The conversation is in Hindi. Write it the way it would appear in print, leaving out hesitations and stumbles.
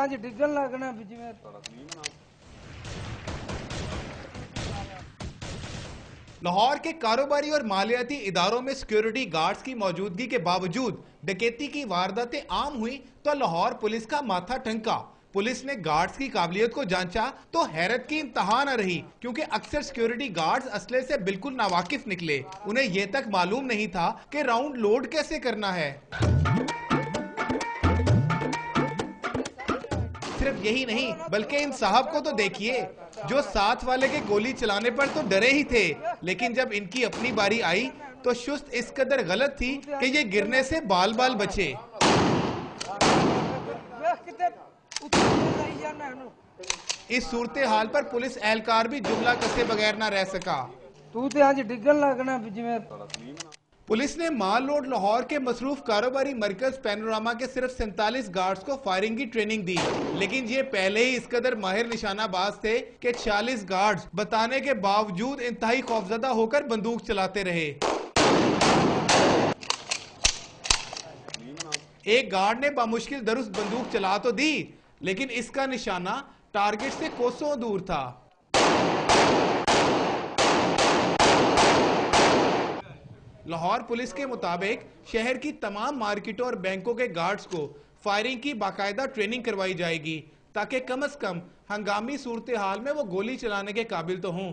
आज डिगन लगना जिवें लाहौर के कारोबारी और मालियाती इदारों में सिक्योरिटी गार्ड्स की मौजूदगी के बावजूद डकैती की वारदातें आम हुई तो लाहौर पुलिस का माथा ठनका। पुलिस ने गार्ड्स की काबिलियत को जांचा तो हैरत की इंतहा न रही, क्योंकि अक्सर सिक्योरिटी गार्ड्स असले से बिल्कुल नावाकिफ निकले। उन्हें यह तक मालूम नहीं था कि राउंड लोड कैसे करना है। सिर्फ यही नहीं, बल्कि इन साहब को तो देखिए, जो साथ वाले के गोली चलाने पर तो डरे ही थे, लेकिन जब इनकी अपनी बारी आई तो शुस्त इस कदर गलत थी कि ये गिरने से बाल बाल बचे। इस सूरत हाल पर पुलिस एहलकार भी जुमला कसे बगैर ना रह सका। तू तो आज डिगन लगना जिवें पुलिस ने माल रोड लाहौर के मसरूफ कारोबारी मरकज पैनोरामा के सिर्फ 47 गार्ड्स को फायरिंग की ट्रेनिंग दी, लेकिन ये पहले ही इस कदर माहिर निशानाबाज थे कि 46 गार्ड्स बताने के बावजूद इंतहाई खौफजदा होकर बंदूक चलाते रहे। एक गार्ड ने बामुश्किल दुरुस्त बंदूक चला तो दी, लेकिन इसका निशाना टारगेट से कोसों दूर था। लाहौर पुलिस के मुताबिक शहर की तमाम मार्केटों और बैंकों के गार्ड्स को फायरिंग की बाकायदा ट्रेनिंग करवाई जाएगी, ताकि कम से कम हंगामी सूरत हाल में वो गोली चलाने के काबिल तो हों।